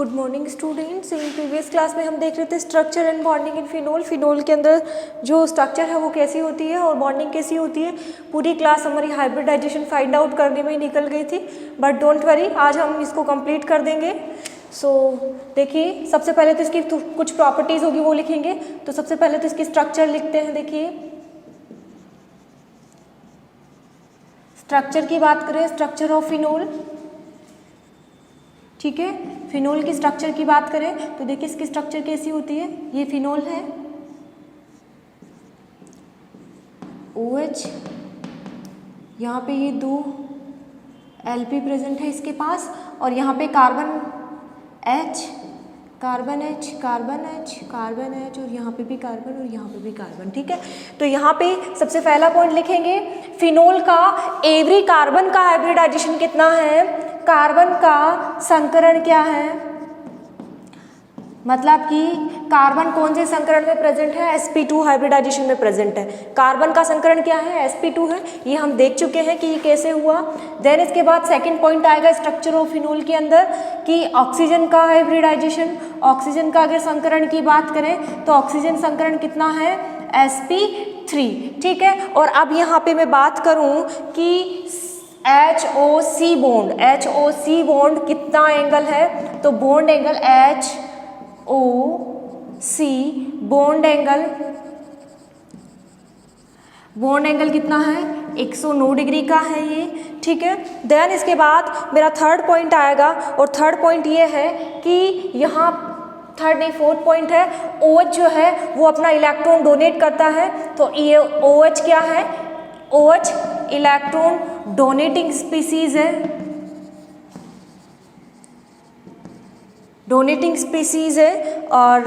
Good morning students. In previous class में हम देख रहे थे structure and bonding in phenol. Phenol के अंदर जो स्ट्रक्चर है वो कैसी होती है और बॉन्डिंग कैसी होती है। पूरी क्लास हमारी हाइब्रिडाइजेशन फाइंड आउट करने में ही निकल गई थी, बट डोंट वरी, आज हम इसको कंप्लीट कर देंगे। देखिए, सबसे पहले तो इसकी कुछ प्रॉपर्टीज़ होगी वो लिखेंगे। तो सबसे पहले तो इसकी स्ट्रक्चर लिखते हैं। देखिए, स्ट्रक्चर की बात करें, स्ट्रक्चर ऑफ फिनोल, ठीक है। फिनोल की स्ट्रक्चर की बात करें तो देखिए इसकी स्ट्रक्चर कैसी होती है। ये फिनोल है, OH, यहाँ पे ये दो Lp प्रेजेंट है इसके पास, और यहाँ पे carbon H, carbon H, carbon H, carbon H, और यहाँ पे भी कार्बन और यहाँ पे भी कार्बन, ठीक है। तो यहाँ पे सबसे पहला पॉइंट लिखेंगे, फिनोल का एवरी कार्बन का हाइब्रिडाइजेशन कितना है, कार्बन का संकरण क्या है, मतलब कि कार्बन कौन से संकरण में प्रेजेंट है, sp2 हाइब्रिडाइजेशन में प्रेजेंट है। कार्बन का संकरण क्या है, sp2 है। ये हम देख चुके हैं कि ये कैसे हुआ। देन इसके बाद सेकंड पॉइंट आएगा स्ट्रक्चर ऑफ फिनोल के अंदर कि ऑक्सीजन का हाइब्रिडाइजेशन। ऑक्सीजन का अगर संकरण की बात करें तो ऑक्सीजन संकरण कितना है, sp3, ठीक है। और अब यहाँ पे मैं बात करूँ कि HOC बॉन्ड, HOC बॉन्ड कितना एंगल है, तो bond angle HOC bond angle कितना है, 109 डिग्री का है ये, ठीक है। देन इसके बाद मेरा थर्ड पॉइंट आएगा, और थर्ड पॉइंट ये है कि यहाँ थर्ड नहीं फोर्थ पॉइंट है, OH जो है वो अपना इलेक्ट्रॉन डोनेट करता है। तो ये OH क्या है, OH इलेक्ट्रॉन डोनेटिंग स्पीसीज है, डोनेटिंग स्पीसीज है। और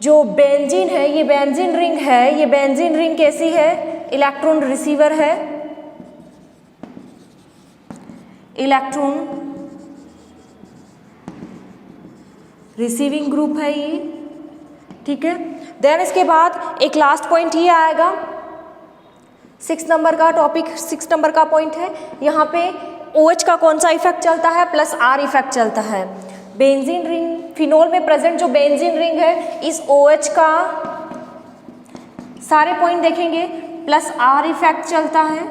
जो बेंजीन है, ये बेंजीन रिंग है, ये बेंजीन रिंग कैसी है, इलेक्ट्रॉन रिसीवर है, इलेक्ट्रॉन रिसीविंग ग्रुप है ये, ठीक है। देन इसके बाद एक लास्ट पॉइंट ये आएगा, 6 नंबर का टॉपिक, 6 नंबर का पॉइंट है, यहाँ पे OH का कौन सा इफेक्ट चलता है, +R इफेक्ट चलता है। बेंजीन रिंग, फिनोल में प्रेजेंट जो बेंजीन रिंग है, इस OH का सारे पॉइंट देखेंगे +R इफेक्ट चलता है,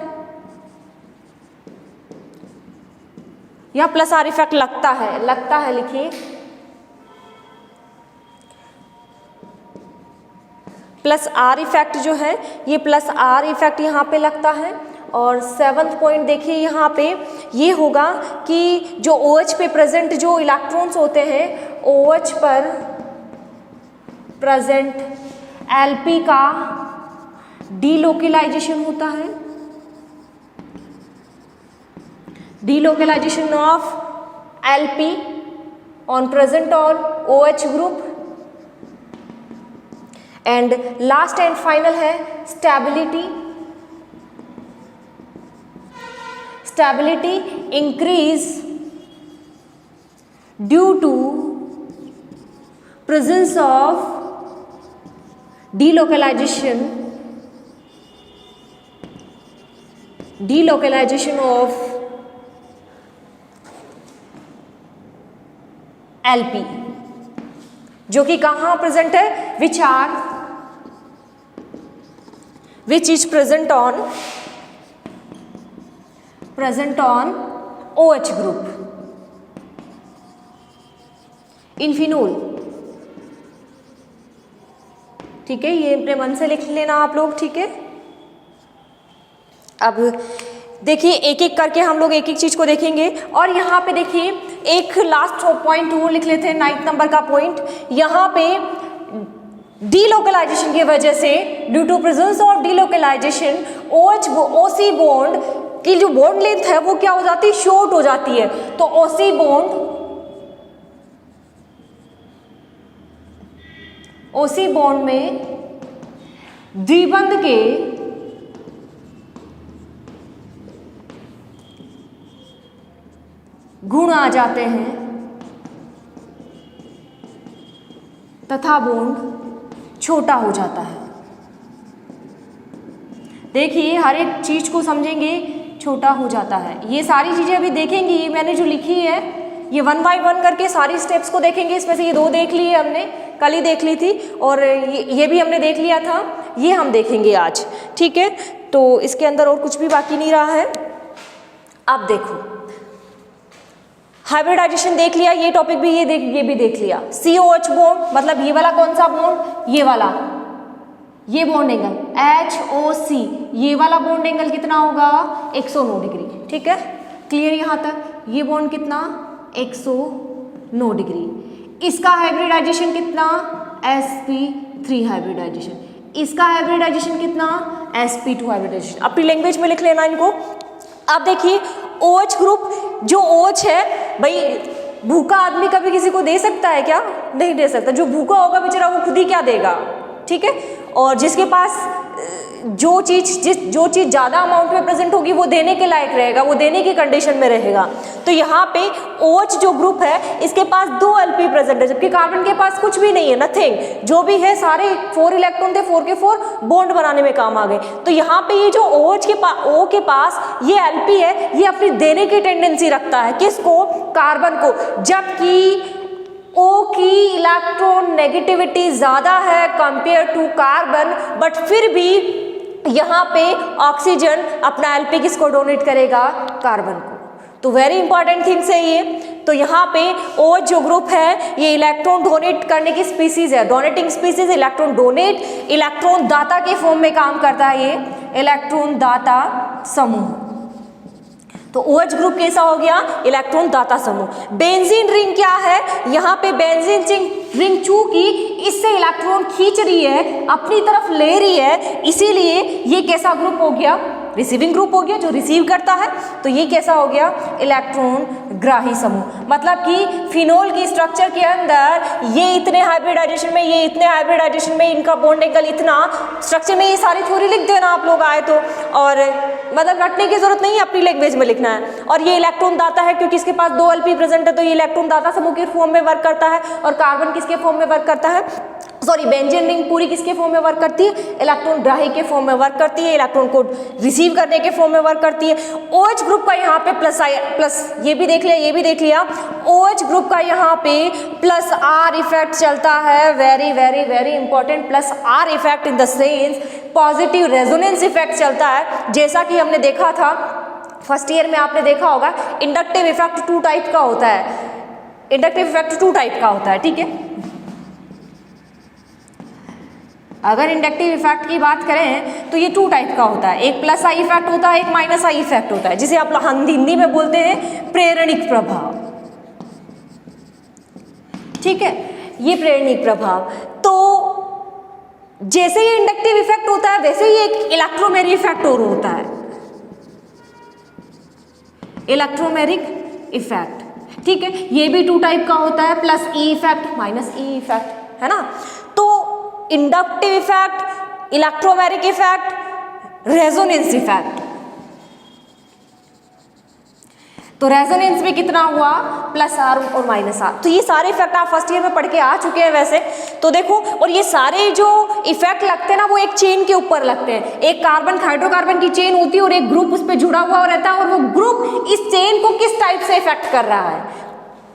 या +R इफेक्ट लगता है, लिखिए +R इफेक्ट जो है, ये +R इफेक्ट यहाँ पे लगता है। और 7th पॉइंट देखिए, यहाँ पे ये होगा कि जो OH पे प्रेजेंट जो इलेक्ट्रॉन्स होते हैं, OH पर प्रेजेंट Lp का डीलोकेलाइजेशन होता है, delocalization of Lp on present on OH group. And last and final है stability, stability increase due to presence of delocalization of Lp, जो कि कहाँ प्रेजेंट है, which is present on OH group in phenol, ठीक है। ये अपने मन से लिख लेना आप लोग, ठीक है। अब देखिए एक एक करके हम लोग एक एक चीज को देखेंगे। और यहाँ पे देखिए एक लास्ट पॉइंट वो लिख लेते हैं, 9th नंबर का पॉइंट। यहाँ पे डीलोकेलाइजेशन की वजह से, due to presence of delocalisation, OC bond की जो बॉन्ड लेंथ है वो क्या हो जाती है, शॉर्ट हो जाती है। तो OC बॉन्ड में द्विबंध के गुण आ जाते हैं तथा बॉन्ड छोटा हो जाता है। देखिए हर एक चीज को समझेंगे, छोटा हो जाता है। ये सारी चीजें अभी देखेंगे, ये मैंने जो लिखी है ये 1 बाय 1 करके सारी स्टेप्स को देखेंगे। इसमें से ये 2 देख लिए हमने, कल ही देख ली थी, और ये भी हमने देख लिया था, ये हम देखेंगे आज, ठीक है। तो इसके अंदर और कुछ भी बाकी नहीं रहा है। अब देखो, हाइब्रिडाइजेशन देख लिया, ये टॉपिक भी ये भी देख लिया। COH बॉन्ड मतलब ये वाला कौन सा बॉन्ड, ये वाला, ये बॉन्ड एंगल HOC, ये वाला बॉन्ड एंगल कितना होगा 109 डिग्री, ठीक है, क्लियर यहाँ तक। ये बॉन्ड कितना 109 डिग्री। इसका हाइब्रिडाइजेशन कितना sp3 हाइब्रिडाइजेशन, इसका हाइब्रिडाइजेशन कितना sp2 हाइब्रिडाइजेशन। अपनी लैंग्वेज में लिख लेना इनको। अब देखिए OH ग्रुप, जो OH है भाई, भूखा आदमी कभी किसी को दे सकता है क्या, नहीं दे सकता। जो भूखा होगा बेचारा वो खुद ही क्या देगा, ठीक है। और जिसके पास जो चीज़ ज़्यादा अमाउंट में प्रेजेंट होगी वो देने के लायक रहेगा, वो देने की कंडीशन में रहेगा। तो यहाँ पे OH जो ग्रुप है इसके पास 2 Lp प्रेजेंट है, जबकि कार्बन के पास कुछ भी नहीं है, नथिंग। जो भी है सारे 4 इलेक्ट्रॉन थे, 4 के 4 बॉन्ड बनाने में काम आ गए। तो यहाँ पे ये जो OH O के पास ये Lp है, ये अपनी देने की टेंडेंसी रखता है, किसको, कार्बन को। जबकि O की इलेक्ट्रॉन नेगेटिविटी ज़्यादा है कंपेयर टू कार्बन, बट फिर भी यहाँ पे ऑक्सीजन अपना Lp किसको डोनेट करेगा, कार्बन को। तो वेरी इंपॉर्टेंट थिंग्स है ये। तो यहाँ पे OH जो ग्रुप है ये इलेक्ट्रॉन डोनेट करने की स्पीसीज है, donating species, electron donate, electron दाता के फॉर्म में काम करता है ये इलेक्ट्रॉन दाता समूह। तो OH ग्रुप कैसा हो गया, इलेक्ट्रॉन दाता समूह। बेंजीन रिंग क्या है, यहाँ पे बेंजीन रिंग चूंकि इससे इलेक्ट्रॉन खींच रही है, अपनी तरफ ले रही है, इसीलिए ये कैसा ग्रुप हो गया, रिसीविंग ग्रुप हो गया, जो रिसीव करता है। तो ये कैसा हो गया, इलेक्ट्रॉन ग्राही समूह। मतलब कि फिनोल की स्ट्रक्चर के अंदर ये इतने हाइब्रिडाइजेशन में, ये इतने हाइब्रिडाइजेशन में, इनका बॉन्ड एंगल इतना, स्ट्रक्चर में ये सारी थ्योरी लिख देना आप लोग आए तो, और मतलब रटने की जरूरत नहीं है, अपनी लैंग्वेज में लिखना है। और ये इलेक्ट्रॉन दाता है क्योंकि इसके पास 2 Lp प्रेजेंट है, तो ये इलेक्ट्रॉन दाता समूह के फॉर्म में वर्क करता है। और कार्बन किसके फॉर्म में वर्क करता है, सॉरी, बेंजीन रिंग पूरी किसके फॉर्म में वर्क करती है, इलेक्ट्रॉन ग्राही के फॉर्म में वर्क करती है, इलेक्ट्रॉन को रिसीव करने के फॉर्म में वर्क करती है। OH ग्रुप का यहाँ पे प्लस ये भी देख लिया, ये भी देख लिया। OH ग्रुप का यहाँ पे प्लस R इफेक्ट चलता है, very very very important, plus R effect in the sense positive resonance effect चलता है। जैसा कि हमने देखा था फर्स्ट ईयर में, आपने देखा होगा इंडक्टिव इफेक्ट 2 टाइप का होता है, इंडक्टिव इफेक्ट 2 टाइप का होता है, ठीक है। अगर इंडक्टिव इफेक्ट की बात करें तो ये 2 टाइप का होता है, एक प्लस आई इफेक्ट होता है, एक माइनस आई इफेक्ट होता है, जिसे आप हिंदी में बोलते हैं प्रेरणिक प्रभाव, ठीक है, ये प्रेरणिक प्रभाव। तो जैसे ये इंडक्टिव इफेक्ट होता है वैसे ही एक इलेक्ट्रोमेरिक इफेक्ट और होता है, इलेक्ट्रोमेरिक इफेक्ट, ठीक है। ये भी 2 टाइप का होता है, plus E effect, minus E effect, है ना। तो inductive effect, electromeric effect, resonance effect. तो रेजोनेंस में कितना हुआ, प्लस R और माइनस R। तो ये सारे इफेक्ट आप फर्स्ट ईयर में पढ़ के आ चुके हैं वैसे तो देखो। और ये सारे जो इफेक्ट लगते हैं ना वो एक चेन के ऊपर लगते हैं, एक कार्बन हाइड्रोकार्बन की चेन होती है और एक ग्रुप उस पर जुड़ा हुआ रहता है, और वो ग्रुप इस चेन को किस टाइप से इफेक्ट कर रहा है,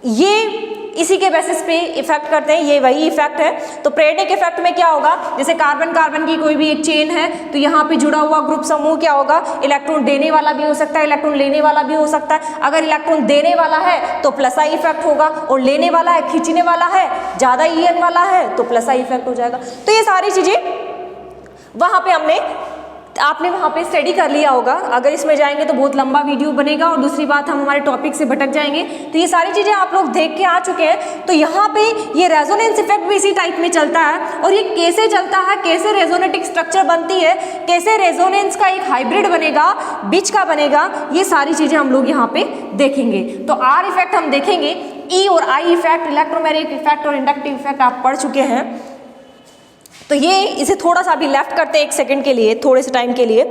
ये इसी के बेसिस पे इफेक्ट करते हैं, ये वही इफेक्ट है। तो प्रेरणिक इफेक्ट में क्या होगा, जैसे कार्बन कार्बन की कोई भी एक चेन है तो यहाँ पे जुड़ा हुआ ग्रुप समूह क्या होगा, इलेक्ट्रॉन देने वाला भी हो सकता है, इलेक्ट्रॉन लेने वाला भी हो सकता है। अगर इलेक्ट्रॉन देने वाला है तो प्लस आई इफेक्ट होगा, और लेने वाला है, खींचने वाला है, ज़्यादा EN वाला है तो प्लस आई इफेक्ट हो जाएगा। तो ये सारी चीज़ें वहाँ पे आपने वहाँ पे स्टडी कर लिया होगा। अगर इसमें जाएंगे तो बहुत लंबा वीडियो बनेगा, और दूसरी बात हम हमारे टॉपिक से भटक जाएंगे। तो ये सारी चीज़ें आप लोग देख के आ चुके हैं। तो यहाँ पे ये रेजोनेंस इफेक्ट भी इसी टाइप में चलता है, और ये कैसे चलता है, कैसे रेजोनेटिक स्ट्रक्चर बनती है, कैसे रेजोनेंस का एक हाइब्रिड बनेगा, बीच का बनेगा, ये सारी चीज़ें हम लोग यहाँ पे देखेंगे। तो R इफेक्ट हम देखेंगे, E और I इफेक्ट, इलेक्ट्रोमैग्नेटिक इफेक्ट और इंडक्टिव इफेक्ट आप पढ़ चुके हैं। तो ये इसे थोड़ा सा अभी लेफ्ट करते हैं 1 सेकंड के लिए, थोड़े से टाइम के लिए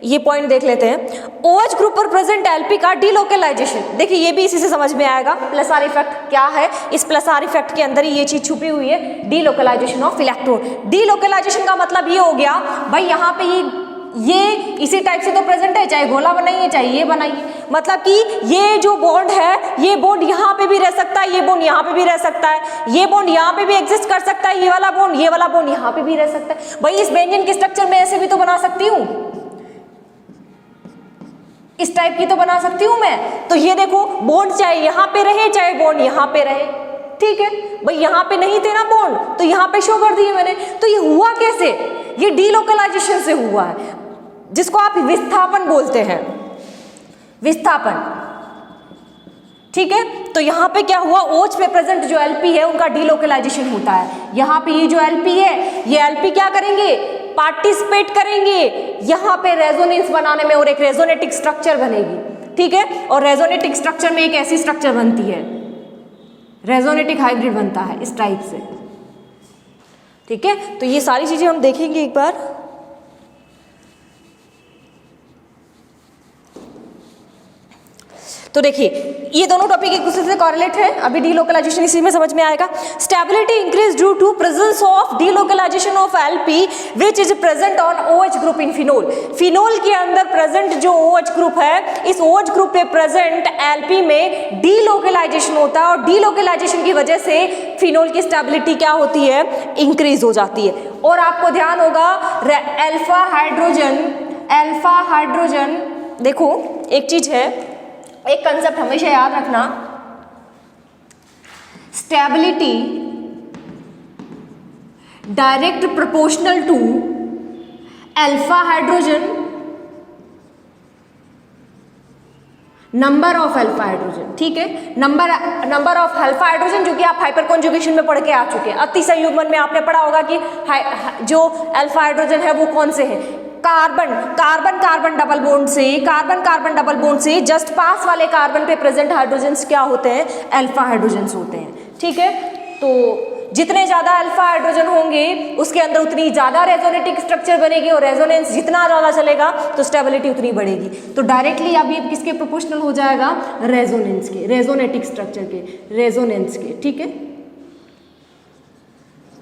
ये पॉइंट देख लेते हैं। OH ग्रुप पर प्रेजेंट Lp का डीलोकलाइजेशन, देखिए ये भी इसी से समझ में आएगा। प्लस R इफेक्ट क्या है, इस प्लस R इफेक्ट के अंदर ही ये चीज छुपी हुई है, डीलोकलाइजेशन ऑफ इलेक्ट्रॉन। डीलोकलाइजेशन का मतलब ये हो गया भाई यहाँ पे ये ये इसी टाइप से तो प्रेजेंट है, चाहे गोला बनाइए चाहे ये बनाइए, मतलब कि ये जो बॉन्ड है ये बॉन्ड यहाँ पे भी रह सकता है, ये बॉन्ड यहाँ पे भी रह सकता है, ये बॉन्ड यहाँ पे भी एग्जिस्ट कर सकता है, ये वाला बॉन्ड यहाँ पे भी रह सकता है। भाई इस बेंजीन के स्ट्रक्चर में ऐसे भी तो बना सकती हूँ, इस टाइप की तो बना सकती हूँ मैं। तो ये देखो बॉन्ड चाहे यहाँ पे रहे चाहे बॉन्ड यहाँ पे रहे, ठीक है भाई, यहाँ पे नहीं थे ना बॉन्ड तो यहाँ पे शो कर दिए मैंने। तो ये हुआ कैसे, ये डीलोकलाइजेशन से हुआ है, जिसको आप विस्थापन बोलते हैं, विस्थापन, ठीक है। तो यहाँ पे क्या हुआ, OH पे प्रेजेंट जो LP है उनका डीलोकलाइजेशन होता है। यहाँ पे ये जो LP है ये LP क्या करेंगे, पार्टिसिपेट करेंगे यहाँ पे रेजोनेंस बनाने में, और एक रेजोनेटिक स्ट्रक्चर बनेगी, ठीक है। और रेजोनेटिक स्ट्रक्चर में एक ऐसी स्ट्रक्चर बनती है, रेजोनेटिक हाइब्रिड बनता है इस टाइप से, ठीक है। तो ये सारी चीजें हम देखेंगे एक बार। तो देखिए ये दोनों टॉपिक एक दूसरे से कॉरिलेट है, अभी डीलोकलाइजेशन इसी में समझ में आएगा। Stability increase due to presence of delocalisation of LP which is present on OH group in phenol. Phenol के अंदर प्रेजेंट जो OH ग्रुप है, इस OH ग्रुप पे प्रेजेंट एलपी में डीलोकलाइजेशन होता है, और डीलोकलाइजेशन की वजह से फिनोल की स्टेबिलिटी क्या होती है, इंक्रीज हो जाती है। और आपको ध्यान होगा अल्फा हाइड्रोजन, देखो एक चीज है, एक कंसेप्ट हमेशा याद रखना, stability direct proportional to alpha hydrogen number of alpha hydrogen, ठीक है। नंबर ऑफ अल्फा हाइड्रोजन जो कि आप हाइपर कॉन्जुगेशन में पढ़ के आ चुके हैं। अतिसंयुग्मन में आपने पढ़ा होगा कि जो अल्फा हाइड्रोजन है वो कौन से हैं, कार्बन डबल बॉन्ड से जस्ट पास वाले कार्बन पे प्रेजेंट हाइड्रोजन्स क्या होते हैं, अल्फा हाइड्रोजन्स होते हैं, ठीक है। तो जितने ज्यादा अल्फा हाइड्रोजन होंगे उसके अंदर उतनी ज्यादा रेजोनेटिक स्ट्रक्चर बनेगी, और रेजोनेंस जितना ज्यादा चलेगा तो स्टेबिलिटी उतनी बढ़ेगी। तो डायरेक्टली अब ये किसके प्रोपोर्शनल हो जाएगा, रेजोनेंस के, रेजोनेटिक स्ट्रक्चर के, रेजोनेंस के, ठीक है,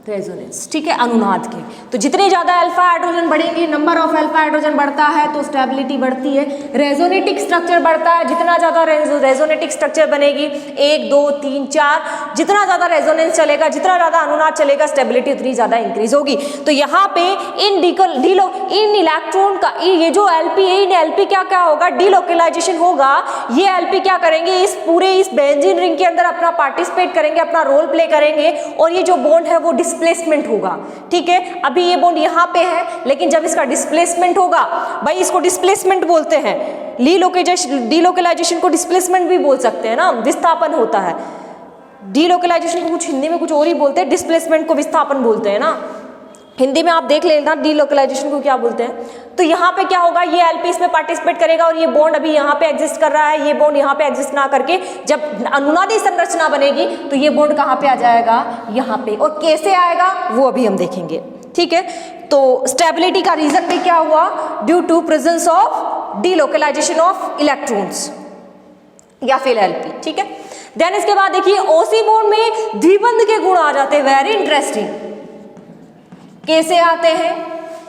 रेजोनेंस, ठीक है, अनुनाद के। तो जितने ज्यादा अल्फा हाइड्रोजन बढ़ेंगे, नंबर ऑफ अल्फा हाइड्रोजन बढ़ता है तो स्टेबिलिटी बढ़ती है, रेजोनेटिक स्ट्रक्चर बढ़ता है, जितना ज्यादा रेजोनेटिक स्ट्रक्चर बनेगी, 1 2 3 4, जितना ज्यादा रेजोनेंस चलेगा, जितना ज्यादा अनुनाद चलेगा, स्टेबिलिटी उतनी ज्यादा इंक्रीज होगी। तो यहाँ पे इन इलेक्ट्रॉन का ये जो LP है, इन LP क्या होगा, डीलोकलाइजेशन होगा। ये LP क्या करेंगे, इस बेंजीन रिंग के अंदर अपना पार्टिसिपेट करेंगे, अपना रोल प्ले करेंगे, और ये जो बॉन्ड है वो डिस्प्लेसमेंट होगा, ठीक है। अभी ये बॉन्ड यहाँ पे है, लेकिन जब इसका डिस्प्लेसमेंट होगा, भाई इसको डिस्प्लेसमेंट बोलते हैं, डीलोकलाइजेशन को डिस्प्लेसमेंट भी बोल सकते हैं ना, विस्थापन होता है। डीलोकलाइजेशन को कुछ हिंदी में कुछ और ही बोलते हैं, डिस्प्लेसमेंट को विस्थापन बोलते हैं ना, हिंदी में आप देख लेना डीलोकलाइजेशन को क्या बोलते हैं। तो यहाँ पे क्या होगा, ये LP इसमें पार्टिसिपेट करेगा, और ये बॉन्ड अभी यहाँ पे एग्जिस्ट कर रहा है, ये बॉन्ड यहाँ पे एग्जिस्ट ना करके जब अनुनादी संरचना बनेगी तो ये बॉन्ड कहाँ पे आ जाएगा, यहाँ पे। और कैसे आएगा वो अभी हम देखेंगे, ठीक है। तो स्टेबिलिटी का रीजन भी क्या हुआ, due to presence of delocalisation of electrons या फिर LP, ठीक है। देन इसके बाद देखिए OC बॉन्ड में द्विबंध के गुण आ जाते हैं, वेरी इंटरेस्टिंग। कैसे आते हैं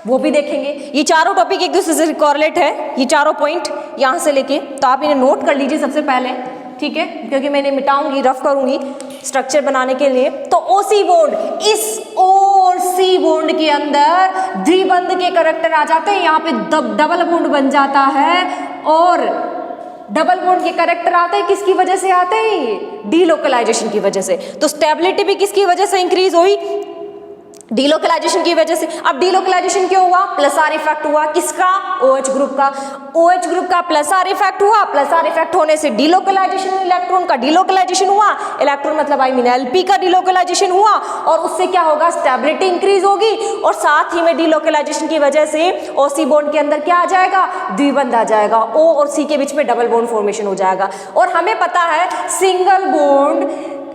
वो भी देखेंगे। ये चारों टॉपिक एक दूसरे से कॉरिलेट है, ये चारों पॉइंट यहाँ से लेके, तो आप इन्हें नोट कर लीजिए सबसे पहले, ठीक है, क्योंकि मैं इन्हें मिटाऊंगी, रफ करूंगी स्ट्रक्चर बनाने के लिए। तो OC बॉन्ड, इस OC बॉन्ड के अंदर द्विबंध के करैक्टर आ जाते हैं, यहाँ पे डबल बॉन्ड बन जाता है, और डबल बॉन्ड के करैक्टर आते हैं, किसकी वजह से आते हैं, डीलोकलाइजेशन की वजह से। तो स्टेबिलिटी भी किसकी वजह से इंक्रीज हुई, डीलोकलाइजेशन की वजह से। अब डीलोकलाइजेशन क्यों हुआ, प्लस आर इफेक्ट हुआ, किसका, OH ग्रुप का। OH ग्रुप का प्लस आर इफेक्ट हुआ, प्लस आर इफेक्ट होने से डीलोकलाइजेशन, इलेक्ट्रॉन का डीलोकलाइजेशन हुआ, इलेक्ट्रॉन मतलब आई मीन LP का डीलोकलाइजेशन हुआ, और उससे क्या होगा, स्टेबिलिटी इंक्रीज होगी, और साथ ही में डीलोकलाइजेशन की वजह से OC बॉन्ड के अंदर क्या आ जाएगा, द्विबंध आ जाएगा, O और C के बीच में डबल बॉन्ड फॉर्मेशन हो जाएगा। और हमें पता है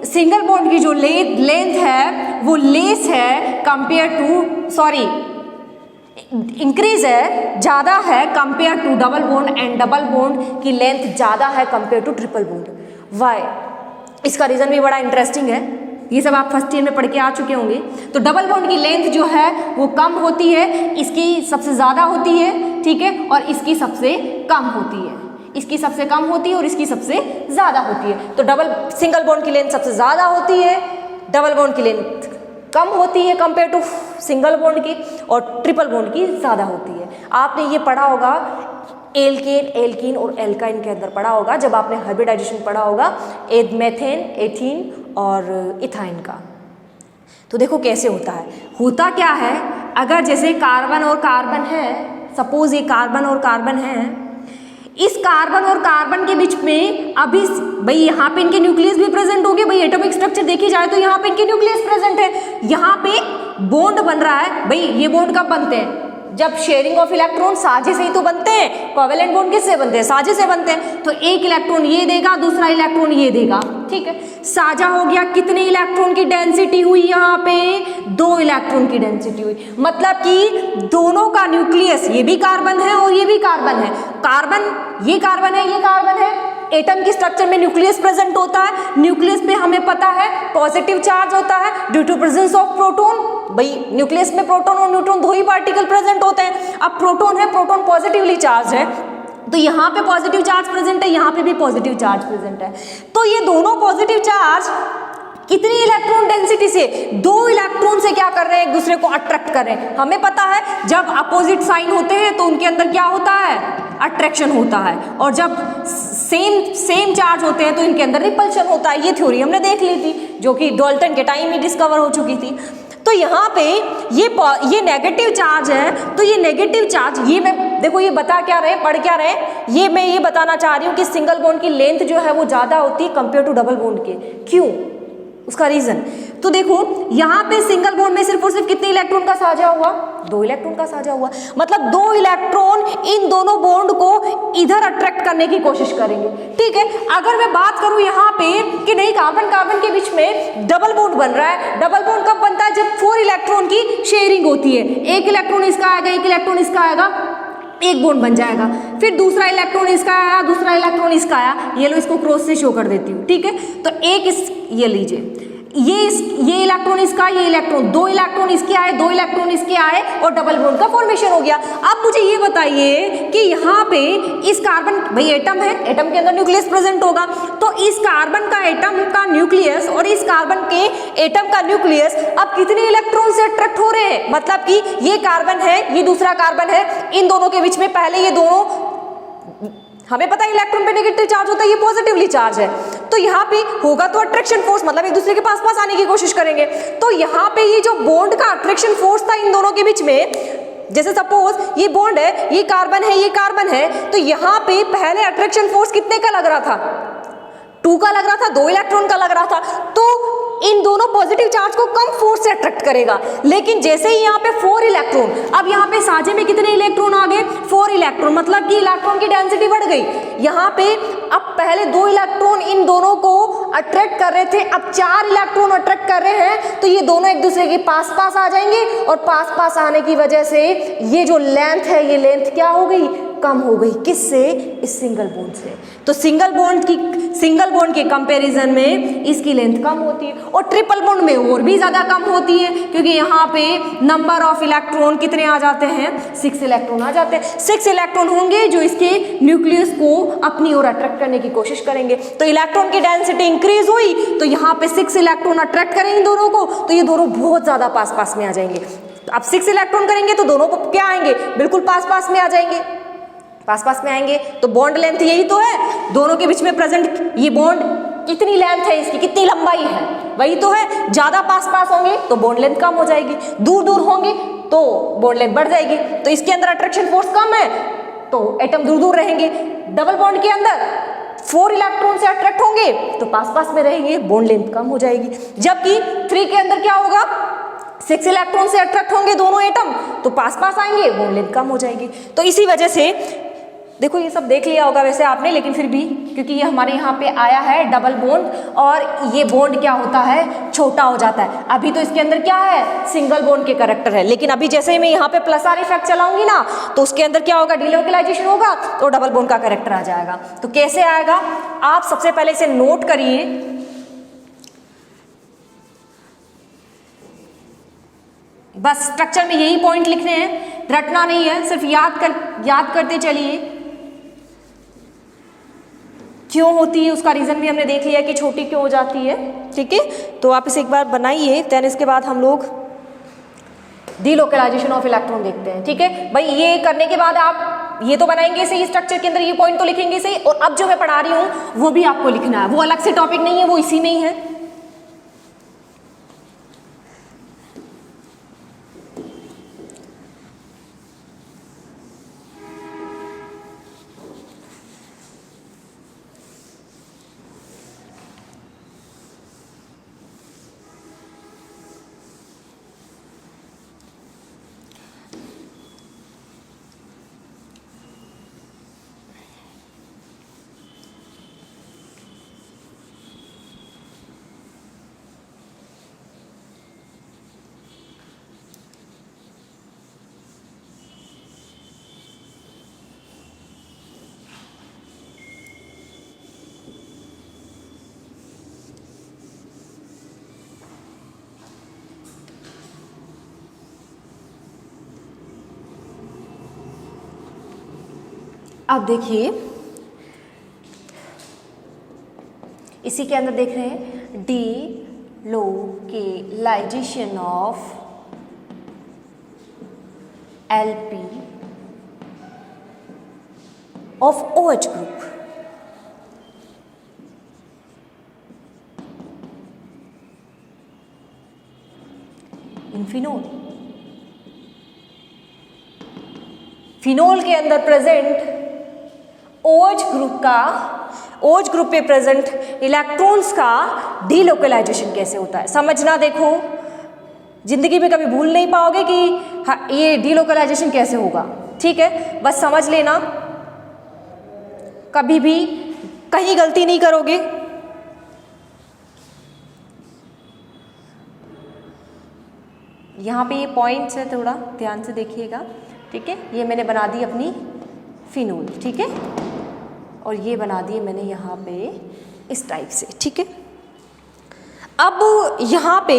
सिंगल बॉन्ड की जो लेंथ है वो लेस है कंपेयर टू, सॉरी इंक्रीज है, ज्यादा है compare to double bond, and double bond की लेंथ ज्यादा है compare to triple bond. Why, इसका रीजन भी बड़ा इंटरेस्टिंग है, ये सब आप फर्स्ट ईयर में पढ़ के आ चुके होंगे। तो डबल बॉन्ड की लेंथ जो है वो कम होती है, इसकी सबसे ज्यादा होती है ठीक है, और इसकी सबसे कम होती है, इसकी सबसे कम होती है और इसकी सबसे ज़्यादा होती है। तो डबल सिंगल बॉन्ड की लेंथ सबसे ज़्यादा होती है, डबल बॉन्ड की लेंथ कम होती है कंपेयर टू सिंगल बॉन्ड की, और ट्रिपल बॉन्ड की ज़्यादा होती है। आपने ये पढ़ा होगा एल्केन, एल्कीन और एल्काइन के अंदर पढ़ा होगा जब आपने हाइब्रिडाइजेशन पढ़ा होगा मेथेन, एथीन और इथाइन का। तो देखो कैसे होता है, होता क्या है, अगर जैसे कार्बन और कार्बन है, सपोज ये कार्बन और कार्बन है, इस कार्बन और कार्बन के बीच में अभी भाई यहाँ पे इनके न्यूक्लियस भी प्रेजेंट होंगे, भाई एटॉमिक स्ट्रक्चर देखी जाए तो यहाँ पे इनके न्यूक्लियस प्रेजेंट है, यहाँ पे बॉन्ड बन रहा है। भाई ये बॉन्ड कब बनते हैं, जब शेयरिंग ऑफ इलेक्ट्रॉन साझे से ही तो बनते हैं। कोवेलेंट बॉन्ड किससे बनते हैं, साझे से बनते हैं। तो एक इलेक्ट्रॉन ये देगा, दूसरा इलेक्ट्रॉन ये देगा, ठीक है, साझा हो गया। कितने इलेक्ट्रॉन की डेंसिटी हुई यहाँ पे, 2 इलेक्ट्रॉन की डेंसिटी हुई, मतलब कि दोनों का न्यूक्लियस, ये भी कार्बन है और ये भी कार्बन है, कार्बन ये कार्बन है, ये कार्बन है। एटम की स्ट्रक्चर में न्यूक्लियस प्रेजेंट होता है, न्यूक्लियस पे हमें पता है पॉजिटिव चार्ज होता है due to presence of proton. भाई न्यूक्लियस में प्रोटॉन और न्यूट्रॉन 2 ही पार्टिकल प्रेजेंट होते हैं। अब प्रोटॉन है, प्रोटॉन पॉजिटिवली चार्ज है, तो यहाँ पे पॉजिटिव चार्ज प्रेजेंट है, यहाँ पे भी पॉजिटिव चार्ज प्रेजेंट है। तो ये दोनों पॉजिटिव चार्ज कितनी इलेक्ट्रॉन डेंसिटी से, 2 इलेक्ट्रॉन से क्या कर रहे हैं, एक दूसरे को अट्रैक्ट कर रहे हैं। हमें पता है जब अपोजिट साइन होते हैं तो उनके अंदर क्या होता है, अट्रैक्शन होता है, और जब सेम चार्ज होते हैं तो इनके अंदर रिपल्शन होता है। ये थ्योरी हमने देख ली थी, जो कि डाल्टन के टाइम ही डिस्कवर हो चुकी थी। तो यहाँ पे ये नेगेटिव चार्ज है, तो ये नेगेटिव चार्ज, ये मैं देखो ये बता क्या रहे, पढ़ क्या रहे, ये मैं ये बताना चाह रही हूँ कि सिंगल बॉन्ड की लेंथ जो है वो ज़्यादा होती है कंपेयर टू डबल बॉन्ड के। क्यों, उसका रीजन तो देखो, यहाँ पे सिंगल बॉन्ड में सिर्फ और सिर्फ कितने इलेक्ट्रॉन का साझा हुआ, 2 इलेक्ट्रॉन का साझा हुआ, मतलब 2 इलेक्ट्रॉन इन दोनों बॉन्ड को इधर अट्रैक्ट करने की कोशिश करेंगे, ठीक है। अगर मैं बात करूं यहाँ पे कि नहीं, कार्बन कार्बन के बीच में डबल बॉन्ड बन रहा है, डबल बॉन्ड कब बनता है, जब 4 इलेक्ट्रॉन की शेयरिंग होती है, एक इलेक्ट्रॉन इसका आएगा, एक इलेक्ट्रॉन इसका आएगा, एक बॉन्ड बन जाएगा, फिर दूसरा इलेक्ट्रॉन इसका आया, दूसरा इलेक्ट्रॉन इसका आया, ये लो इसको क्रॉस से शो कर देती हूँ, ठीक है। तो एक ये लीजिए, ये इलेक्ट्रॉन इसका, ये इलेक्ट्रॉन, 2 इलेक्ट्रॉन इसके आए, 2 इलेक्ट्रॉन इसके आए और डबल बॉन्ड का फॉर्मेशन हो गया। अब मुझे ये बताइए कि यहाँ पे इस कार्बन, भाई एटम है, एटम के अंदर न्यूक्लियस प्रेजेंट होगा, तो इस कार्बन का एटम का न्यूक्लियस और इस कार्बन के एटम का न्यूक्लियस अब कितने इलेक्ट्रॉन से अट्रैक्ट हो रहे हैं, मतलब कि ये कार्बन है, ये दूसरा कार्बन है, इन दोनों के बीच में पहले ये दोनों, हमें पता है इलेक्ट्रॉन पे नेगेटिव चार्ज होता है, ये पॉजिटिवली चार्ज है, तो यहाँ पे होगा तो अट्रैक्शन फोर्स, मतलब एक दूसरे के पास पास आने की कोशिश करेंगे। तो यहाँ पे ये जो बॉन्ड का अट्रैक्शन फोर्स था इन दोनों के बीच में, जैसे सपोज ये बॉन्ड है, ये कार्बन है, ये कार्बन है, तो यहाँ पे पहले अट्रैक्शन फोर्स कितने का लग रहा था, 2 का लग रहा था, 2 इलेक्ट्रॉन का लग रहा था, तो इन दोनों पॉजिटिव चार्ज को कम फोर्स से अट्रैक्ट करेगा। लेकिन जैसे ही यहाँ पे 4 इलेक्ट्रॉन, अब यहाँ पे साझे में कितने इलेक्ट्रॉन आ गए, 4 इलेक्ट्रॉन, मतलब कि इलेक्ट्रॉन की डेंसिटी बढ़ गई। यहाँ पे अब पहले 2 इलेक्ट्रॉन इन दोनों को अट्रैक्ट कर रहे थे, अब 4 इलेक्ट्रॉन अट्रैक्ट कर रहे हैं, तो ये दोनों एक दूसरे के पास पास आ जाएंगे, और पास पास आने की वजह से ये जो लेंथ है, ये लेंथ क्या हो गई, कम हो गई। किससे, इस सिंगल बॉन्ड से। तो सिंगल बॉन्ड के कंपैरिजन में इसकी लेंथ कम होती है, और ट्रिपल बॉन्ड में और भी ज्यादा कम होती है, क्योंकि यहाँ पे नंबर ऑफ इलेक्ट्रॉन कितने आ जाते हैं, 6 इलेक्ट्रॉन आ जाते हैं। 6 इलेक्ट्रॉन होंगे जो इसके न्यूक्लियस को अपनी ओर अट्रैक्ट करने की कोशिश करेंगे, तो इलेक्ट्रॉन की डेंसिटी इंक्रीज हुई, तो यहाँ पे 6 इलेक्ट्रॉन अट्रैक्ट करेंगे इन दोनों को, तो ये दोनों बहुत ज्यादा पास पास में आ जाएंगे। अब 6 इलेक्ट्रॉन करेंगे तो दोनों को क्या आएंगे, बिल्कुल पास पास में आ जाएंगे, पास पास में आएंगे। तो बॉन्ड लेंथ यही तो है, दोनों के बीच में प्रेजेंट ये बॉन्ड कितनी लेंथ है, इसकी कितनी लंबाई है, वही तो है। ज्यादा पास पास होंगे तो बॉन्ड लेंथ कम हो जाएगी, दूर दूर होंगे तो बॉन्ड लेंथ बढ़ जाएगी। तो इसके अंदर अट्रैक्शन फोर्स कम है तो एटम दूर दूर रहेंगे। डबल बॉन्ड के अंदर 4 इलेक्ट्रॉन से अट्रैक्ट होंगे तो पास पास में रहेंगे, बॉन्ड लेंथ कम हो जाएगी। जबकि 3 के अंदर क्या होगा, 6 इलेक्ट्रॉन से अट्रैक्ट होंगे दोनों एटम, तो पास पास आएंगे, बॉन्ड लेंथ कम हो जाएगी। तो इसी वजह से देखो ये सब देख लिया होगा वैसे आपने, लेकिन फिर भी क्योंकि ये हमारे यहाँ पे आया है डबल बॉन्ड, और ये बॉन्ड क्या होता है, छोटा हो जाता है। अभी तो इसके अंदर क्या है, सिंगल बॉन्ड के कैरेक्टर है, लेकिन अभी जैसे ही मैं यहाँ पे प्लस आर इफेक्ट चलाऊंगी ना, तो उसके अंदर क्या होगा, डिलोकलाइजेशन होगा, तो डबल बॉन्ड का कैरेक्टर आ जाएगा। तो कैसे आएगा, आप सबसे पहले इसे नोट करिए। बस स्ट्रक्चर में यही पॉइंट लिखने हैं रटना नहीं है, सिर्फ याद करते चलिए। क्यों होती है उसका रीज़न भी हमने देख लिया कि छोटी क्यों हो जाती है, ठीक है। तो आप इसे एक बार बनाइए, देन इसके बाद हम लोग डीलोकलाइजेशन ऑफ इलेक्ट्रॉन देखते हैं, ठीक है भाई। ये करने के बाद आप ये तो बनाएंगे सही, स्ट्रक्चर के अंदर ये पॉइंट तो लिखेंगे सही, और अब जो मैं पढ़ा रही हूँ वो भी आपको लिखना है, वो अलग से टॉपिक नहीं है, वो इसी में ही है। अब देखिए इसी के अंदर देख रहे हैं delocalization of LP of OH group. In phenol के अंदर प्रेजेंट OH ग्रुप पे प्रेजेंट इलेक्ट्रॉन्स का डीलोकलाइजेशन कैसे होता है समझना। देखो जिंदगी में कभी भूल नहीं पाओगे कि हाँ ये डीलोकलाइजेशन कैसे होगा, ठीक है, बस समझ लेना, कभी भी कहीं गलती नहीं करोगे। यहाँ पे ये पॉइंट्स है, थोड़ा ध्यान से देखिएगा, ठीक है। ये मैंने बना दी अपनी फिनोल, ठीक है, और ये बना दिए मैंने यहाँ पे इस टाइप से, ठीक है। अब यहाँ पे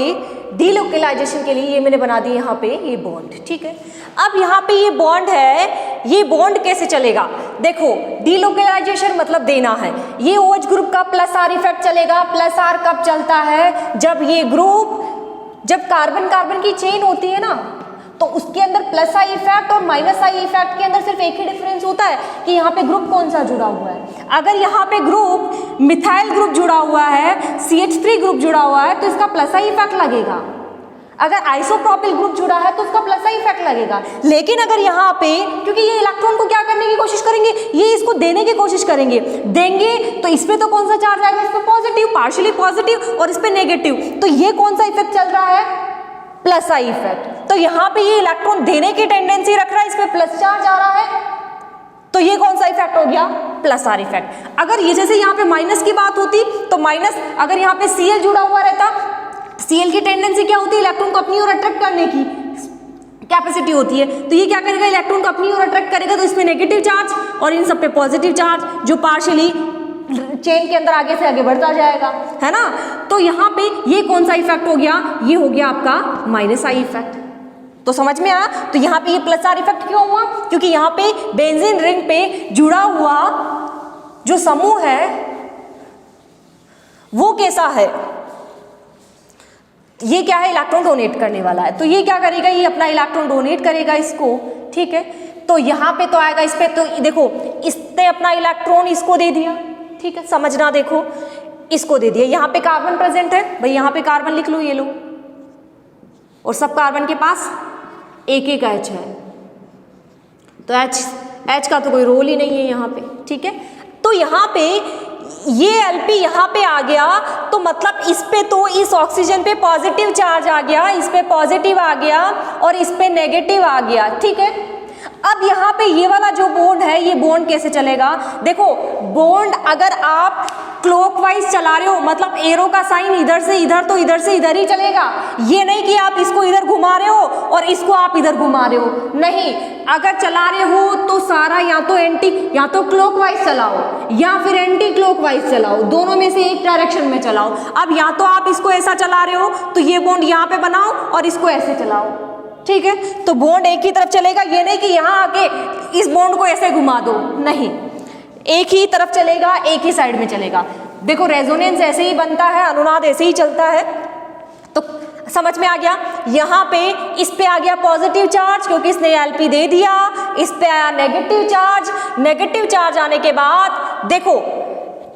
डीलोकलाइजेशन के लिए ये मैंने बना दिए यहाँ पे ये बॉन्ड, ठीक है। अब यहाँ पे ये बॉन्ड है, ये बॉन्ड कैसे चलेगा, देखो डीलोकलाइजेशन मतलब देना है। ये OH ग्रुप का प्लस आर इफेक्ट चलेगा। प्लस आर कब चलता है, जब ये ग्रुप, जब कार्बन कार्बन की चेन होती है ना, तो उसके अंदर प्लस आई इफेक्ट और माइनस आई इफेक्ट के अंदर सिर्फ एक ही डिफरेंस होता है कि यहाँ पे ग्रुप कौन सा जुड़ा हुआ है। अगर यहाँ पे ग्रुप मिथाइल ग्रुप जुड़ा हुआ है, CH3 ग्रुप जुड़ा हुआ है, तो इसका प्लस आई इफेक्ट लगेगा। अगर आइसोप्रोपिल ग्रुप जुड़ा है तो उसका प्लस आई इफेक्ट लगेगा। लेकिन अगर यहाँ पे, क्योंकि ये इलेक्ट्रॉन को क्या करने की कोशिश करेंगे, ये इसको देने की कोशिश करेंगे, देंगे तो इस पे तो कौन सा चार्ज आएगा, इस पे पॉजिटिव, पार्शियली पॉजिटिव, और इस पे नेगेटिव। तो ये कौन सा इफेक्ट चल रहा है, प्लस आई इफेक्ट। तो यहाँ पे ये इलेक्ट्रॉन देने की टेंडेंसी रख रहा है, इस पे प्लस चार्ज आ रहा है, तो ये कौन सा इफेक्ट हो गया, प्लस आर इफेक्ट। अगर ये जैसे यहाँ पे माइनस की बात होती तो माइनस, अगर यहाँ पे Cl जुड़ा हुआ रहता, Cl की टेंडेंसी क्या होती है, इलेक्ट्रॉन को अपनी ओर अट्रैक्ट करने की कैपेसिटी होती है। तो ये क्या करेगा, इलेक्ट्रॉन को अपनी ओर अट्रैक्ट करेगा, तो इसमें नेगेटिव चार्ज और इन सब पे पॉजिटिव चार्ज, जो पार्शियली चेन के अंदर आगे से आगे बढ़ता जाएगा, है ना। तो यहाँ पे ये कौन सा इफेक्ट हो गया, ये हो गया आपका माइनस आई इफेक्ट। तो समझ में आया। तो यहाँ पे ये प्लस आर इफेक्ट क्यों हुआ, क्योंकि यहाँ पे बेंजीन रिंग पे जुड़ा हुआ जो समूह है वो कैसा है, ये क्या है, इलेक्ट्रॉन डोनेट करने वाला है। तो ये क्या करेगा, ये अपना इलेक्ट्रॉन डोनेट करेगा इसको, ठीक है। तो यहाँ पे तो आएगा, इस पे तो देखो इसने अपना इलेक्ट्रॉन इसको दे दिया, ठीक है, समझना, देखो इसको दे दिया। यहाँ पे कार्बन प्रेजेंट है भाई, यहाँ पे कार्बन लिख लो, ये लो, और सब कार्बन के पास एक एक H है, तो H का तो कोई रोल ही नहीं है यहाँ पे, ठीक है। तो यहाँ पे ये Lp यहाँ पे आ गया, तो मतलब इस पे तो इस ऑक्सीजन पे पॉजिटिव चार्ज आ गया, इस पे पॉजिटिव आ गया और इस पे नेगेटिव आ गया, ठीक है। अब यहाँ पे ये वाला जो बॉन्ड है, ये बॉन्ड कैसे चलेगा, देखो बॉन्ड अगर आप क्लॉकवाइज चला रहे हो, मतलब एरो का साइन इधर से इधर तो इधर से इधर ही चलेगा। ये नहीं कि आप इसको इधर घुमा रहे हो और इसको आप इधर घुमा रहे हो, नहीं। अगर चला रहे हो तो सारा या तो या तो क्लॉकवाइज चलाओ या फिर एंटी क्लॉकवाइज चलाओ, दोनों में से एक डायरेक्शन में चलाओ। अब या तो आप इसको ऐसा चला रहे हो तो ये बॉन्ड यहाँ पे बनाओ और इसको ऐसे चलाओ, ठीक है। तो बॉन्ड एक ही तरफ चलेगा, ये नहीं कि यहाँ आके इस बॉन्ड को ऐसे घुमा दो, नहीं, एक ही तरफ चलेगा, एक ही साइड में चलेगा। देखो रेजोनेंस ऐसे ही बनता है, अनुनाद ऐसे ही चलता है। तो समझ में आ गया। यहाँ पे इस पे आ गया पॉजिटिव चार्ज क्योंकि इसने एलपी दे दिया, इस पे आया नेगेटिव चार्ज। नेगेटिव चार्ज आने के बाद देखो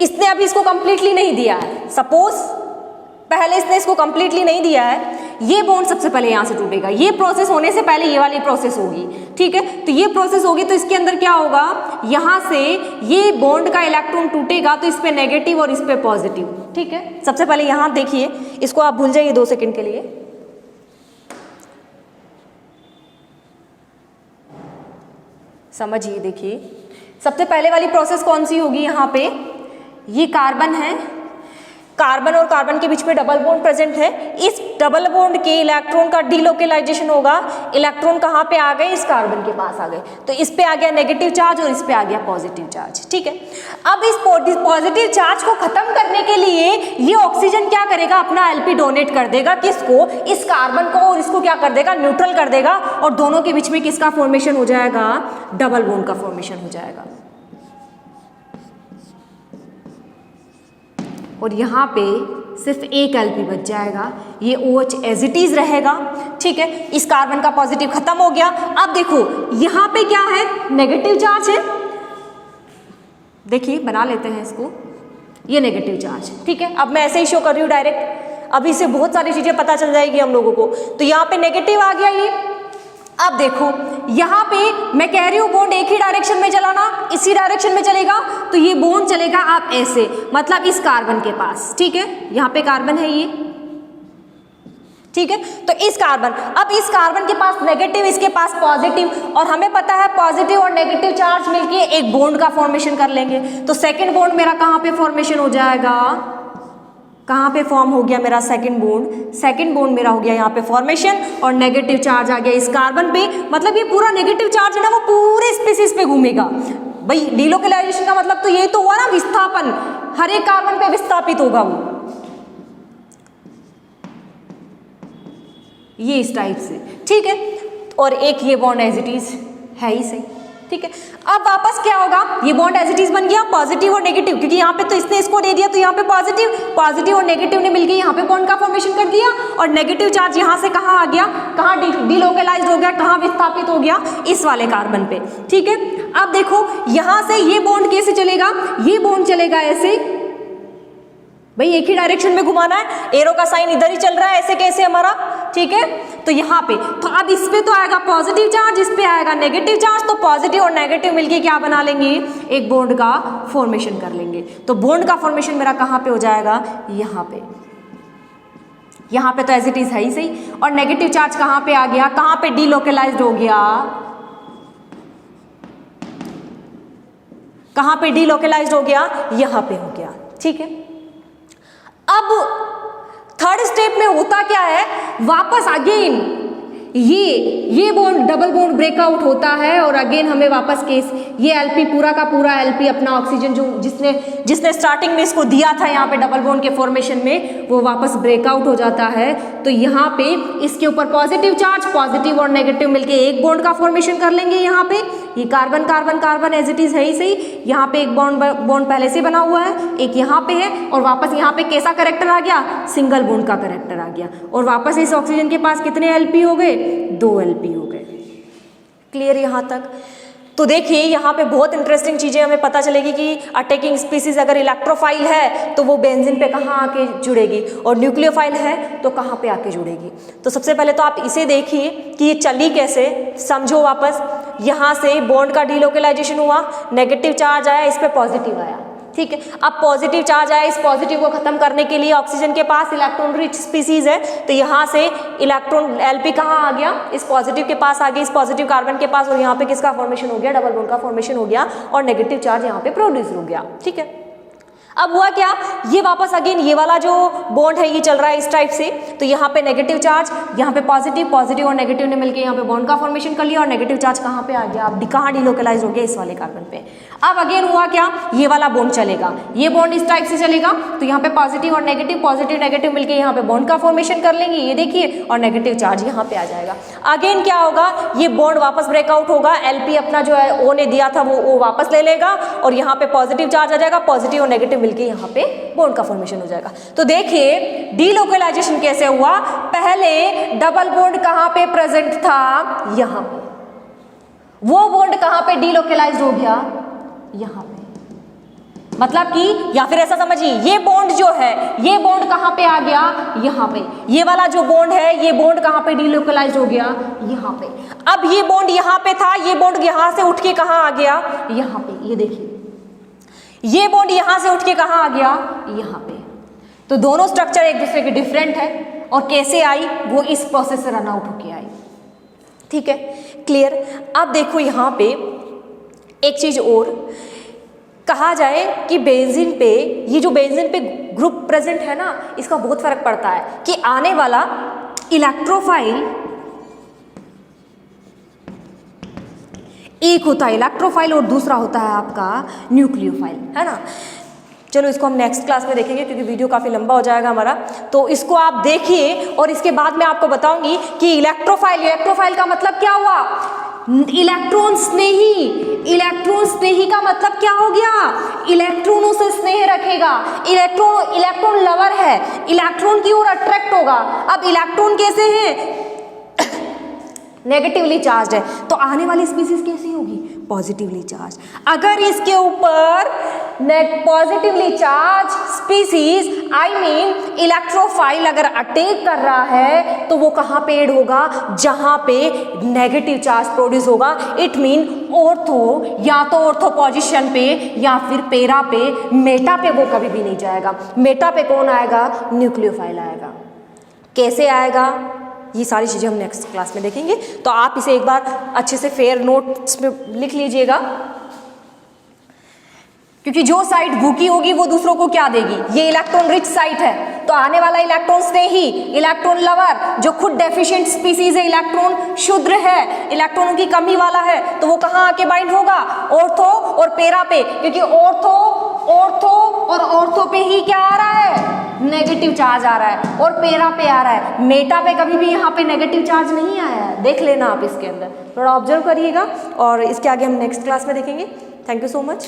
इसने अभी इसको कंप्लीटली नहीं दिया है, सपोज पहले इसने इसको कंप्लीटली नहीं दिया है, ये बॉन्ड सबसे पहले यहाँ से टूटेगा। ये प्रोसेस होने से पहले ये वाली प्रोसेस होगी, ठीक है। तो ये प्रोसेस होगी तो इसके अंदर क्या होगा, यहाँ से ये बॉन्ड का इलेक्ट्रॉन टूटेगा तो इस पे नेगेटिव और इस पे पॉजिटिव, ठीक है। सबसे पहले यहाँ देखिए, इसको आप भूल जाइए 2 सेकंड के लिए। समझिए, देखिए सबसे पहले वाली प्रोसेस कौन सी होगी, यहाँ पे ये कार्बन है, कार्बन और कार्बन के बीच में डबल बॉन्ड प्रेजेंट है। इस डबल बॉन्ड के इलेक्ट्रॉन का डीलोकेलाइजेशन होगा। इलेक्ट्रॉन कहाँ पे आ गए, इस कार्बन के पास आ गए, तो इस पे आ गया नेगेटिव चार्ज और इस पे आ गया पॉजिटिव चार्ज, ठीक है। अब इस पॉजिटिव चार्ज को खत्म करने के लिए ये ऑक्सीजन क्या करेगा, अपना एलपी डोनेट कर देगा, किसको, इस कार्बन को, और इसको क्या कर देगा, न्यूट्रल कर देगा, और दोनों के बीच में किसका फॉर्मेशन हो जाएगा, डबल बॉन्ड का फॉर्मेशन हो जाएगा। और यहाँ पे सिर्फ एक एलपी बच जाएगा, ये OH एज इट इज रहेगा, ठीक है। इस कार्बन का पॉजिटिव खत्म हो गया। अब देखो यहाँ पे क्या है, नेगेटिव चार्ज है, देखिए बना लेते हैं इसको, ये नेगेटिव चार्ज, ठीक है। अब मैं ऐसे ही शो कर रही हूँ डायरेक्ट, अभी से बहुत सारी चीजें पता चल जाएगी हम लोगों को। तो यहाँ पे नेगेटिव आ गया ये। अब देखो यहाँ पे मैं कह रही हूँ बॉन्ड एक ही डायरेक्शन में चलाना, इसी डायरेक्शन में चलेगा, तो ये बॉन्ड चलेगा आप ऐसे, मतलब इस कार्बन के पास, ठीक है। यहाँ पे कार्बन है ये, ठीक है। तो इस कार्बन, अब इस कार्बन के पास नेगेटिव, इसके पास पॉजिटिव, और हमें पता है पॉजिटिव और नेगेटिव चार्ज मिलके एक बॉन्ड का फॉर्मेशन कर लेंगे। तो सेकेंड बॉन्ड मेरा कहाँ पे फॉर्मेशन हो जाएगा, कहाँ पे फॉर्म हो गया मेरा सेकंड बॉन्ड, सेकंड बॉन्ड मेरा हो गया यहाँ पे फॉर्मेशन, और नेगेटिव चार्ज आ गया इस कार्बन पे, मतलब ये पूरा नेगेटिव चार्ज है ना वो पूरे स्पीसीज पे घूमेगा। भाई डीलोकेलाइजेशन का मतलब तो ये तो हुआ ना, विस्थापन, हर एक कार्बन पे विस्थापित होगा वो, ये इस टाइप से, ठीक है। और एक ये बॉन्ड एज इट इज है ही सही, ठीक है। अब वापस क्या होगा, ये बॉन्ड एज इट इज बन गया, पॉजिटिव और नेगेटिव, क्योंकि यहाँ पे तो इसने इसको दे दिया, तो यहाँ पे पॉजिटिव और नेगेटिव ने मिलकर यहाँ पे बॉन्ड का फॉर्मेशन कर दिया, और नेगेटिव चार्ज यहाँ से कहाँ आ गया, कहाँ डीलोकेलाइज्ड हो गया, कहाँ विस्थापित हो गया, इस वाले कार्बन पे, ठीक है। अब देखो यहाँ से ये बॉन्ड कैसे चलेगा, ये बॉन्ड चलेगा ऐसे, भाई एक ही डायरेक्शन में घुमाना है, एरो का साइन इधर ही चल रहा है, ऐसे कैसे हमारा, ठीक है। तो यहाँ पे तो अब इस पे तो आएगा पॉजिटिव चार्ज, इस पे आएगा नेगेटिव चार्ज, तो पॉजिटिव और नेगेटिव मिलके क्या बना लेंगे, एक बॉन्ड का फॉर्मेशन कर लेंगे। तो बॉन्ड का फॉर्मेशन मेरा कहाँ पे हो जाएगा, यहाँ पे, यहाँ पे तो एज इट इज है ही सही, और नेगेटिव चार्ज कहाँ पे आ गया, कहाँ पे डीलोकेलाइज्ड हो गया, कहाँ पे डीलोकेलाइज्ड हो गया, यहाँ पे हो गया, ठीक है। अब थर्ड स्टेप में होता क्या है, वापस अगेन ये बॉन्ड डबल बॉन्ड ब्रेकआउट होता है, और अगेन हमें वापस केस, ये एलपी पूरा का पूरा एलपी अपना ऑक्सीजन जो जिसने स्टार्टिंग में इसको दिया था यहाँ पे डबल बॉन्ड के फॉर्मेशन में, वो वापस ब्रेकआउट हो जाता है। तो यहाँ पे इसके ऊपर पॉजिटिव चार्ज, पॉजिटिव और नेगेटिव मिलके एक बॉन्ड का फॉर्मेशन कर लेंगे। यहाँ पे ये carbon carbon carbon as it is है ही सही, यहाँ पे एक बॉन्ड पहले से बना हुआ है, एक यहाँ पे है, और वापस यहाँ पे कैसा करेक्टर आ गया, सिंगल बॉन्ड का करेक्टर आ गया, और वापस इस ऑक्सीजन के पास कितने एलपी हो गए, 2 एलपी हो गए। क्लियर यहाँ तक। तो देखिए यहाँ पे बहुत इंटरेस्टिंग चीजें हमें पता चलेगी कि अटैकिंग स्पीसीज अगर इलेक्ट्रोफाइल है तो वो बेंजीन पे कहाँ आके जुड़ेगी, और न्यूक्लियोफाइल है तो कहाँ पे आके जुड़ेगी। तो सबसे पहले तो आप इसे देखिए कि ये चली कैसे, समझो। वापस यहाँ से बॉन्ड का डीलोकेलाइजेशन हुआ, नेगेटिव चार्ज आया, इस पे पॉजिटिव आया, ठीक है। अब पॉजिटिव चार्ज आया, इस पॉजिटिव को खत्म करने के लिए ऑक्सीजन के पास इलेक्ट्रॉन रिच स्पीसीज है, तो यहाँ से इलेक्ट्रॉन एलपी कहाँ आ गया, इस पॉजिटिव के पास आ गया, इस पॉजिटिव कार्बन के पास, और यहाँ पे किसका फॉर्मेशन हो गया, डबल बॉन्ड का फॉर्मेशन हो गया, और नेगेटिव चार्ज यहाँ पे प्रोड्यूस हो गया, ठीक है। अब हुआ क्या, ये वापस अगेन ये वाला जो बॉन्ड है ये चल रहा है इस टाइप से, तो यहाँ पे नेगेटिव चार्ज, यहाँ पे पॉजिटिव, पॉजिटिव और नेगेटिव ने मिलकर यहाँ पे बॉन्ड का फॉर्मेशन कर लिया और नेगेटिव चार्ज कहाँ पे आ गया, अब कहाँ डिलोकलाइज हो गया, इस वाले कार्बन पे। अब अगेन हुआ क्या, ये वाला बॉन्ड चलेगा, ये बॉन्ड इस टाइप से चलेगा, तो यहाँ पे पॉजिटिव और नेगेटिव, पॉजिटिव नेगेटिव मिलकर यहाँ पे बॉन्ड का फॉर्मेशन कर लेंगे, ये देखिए, और नेगेटिव चार्ज यहाँ पे आ जाएगा। अगेन क्या होगा, ये बॉन्ड वापस ब्रेकआउट होगा, एलपी अपना जो है ओ ने दिया था वो वापस ले लेगा और यहाँ पे पॉजिटिव चार्ज आ जाएगा, पॉजिटिव और नेगेटिव मिलके यहाँ पे बॉन्ड का फॉर्मेशन हो जाएगा। तो देखिए डीलोकलाइजेशन कैसे हुआ, पहले डबल बॉन्ड कहाँ पे प्रेजेंट था, यहाँ पे, वो बॉन्ड कहाँ पे डीलोकलाइज्ड हो गया, यहाँ पे, मतलब कि या फिर ऐसा समझिए ये बॉन्ड जो है, ये बॉन्ड कहाँ पे आ गया, यहाँ पे, ये वाला जो बॉन्ड है ये बॉन्ड कहाँ पे डीलोकलाइज्ड हो गया, यहाँ पे। अब ये बॉन्ड यहाँ पे था, ये बॉन्ड यहाँ से उठ के कहाँ आ गया, यहाँ पे, ये देखिए ये बॉन्ड यहाँ से उठ के कहाँ आ गया, यहाँ पे। तो दोनों स्ट्रक्चर एक दूसरे के डिफरेंट है और कैसे आई, वो इस प्रोसेस से रन आउट होके आई। ठीक है, क्लियर। अब देखो यहाँ पे एक चीज और कहा जाए कि बेंजीन पे, ये जो बेंजीन पे ग्रुप प्रेजेंट है ना, इसका बहुत फर्क पड़ता है कि आने वाला इलेक्ट्रोफाइल एक होता है इलेक्ट्रोफाइल और दूसरा होता है आपका न्यूक्लियोफाइल, है ना। चलो इसको हम नेक्स्ट क्लास में देखेंगे क्योंकि वीडियो काफ़ी लंबा हो जाएगा हमारा, तो इसको आप देखिए और इसके बाद मैं आपको बताऊंगी कि इलेक्ट्रोफाइल का मतलब क्या हुआ, इलेक्ट्रॉन स्नेही। इलेक्ट्रॉन स्नेही का मतलब क्या हो गया, इलेक्ट्रॉनों से स्नेह रखेगा, इलेक्ट्रॉन लवर है, इलेक्ट्रॉन की ओर अट्रैक्ट होगा। अब इलेक्ट्रॉन कैसे हैं, नेगेटिवली चार्ज है, तो आने वाली स्पीसीज कैसी होगी, पॉजिटिवली चार्ज। अगर इसके ऊपर positively charge species I mean electrophile अगर अटैक कर रहा है तो वो कहाँ पे ऐड होगा, जहां पे नेगेटिव चार्ज प्रोड्यूस होगा। इट मीन ऑर्थो, या तो ऑर्थो पोजीशन पे या फिर पेरा पे, मेटा पे वो कभी भी नहीं जाएगा। मेटा पे कौन आएगा, न्यूक्लियोफाइल आएगा। कैसे आएगा, ये सारी चीज़ें हम नेक्स्ट क्लास में देखेंगे। तो आप इसे एक बार अच्छे से फेयर नोट्स में लिख लीजिएगा, क्योंकि जो साइट भूखी होगी वो दूसरों को क्या देगी, ये इलेक्ट्रॉन रिच साइट है, तो आने वाला इलेक्ट्रॉन स्नेही, इलेक्ट्रॉन लवर, जो खुद डेफिशिएंट स्पीसीज है, इलेक्ट्रॉन शुद्र है, इलेक्ट्रॉनों की कमी वाला है, तो वो कहाँ आके बाइंड होगा, ऑर्थो और पेरा पे, क्योंकि ऑर्थो और ऑर्थो पे ही क्या आ रहा है, नेगेटिव चार्ज आ रहा है, और पेरा पे आ रहा है। मेटा पे कभी भी यहाँ पे नेगेटिव चार्ज नहीं आया है, देख लेना आप इसके अंदर, थोड़ा ऑब्जर्व करिएगा और इसके आगे हम नेक्स्ट क्लास में देखेंगे। Thank you so much.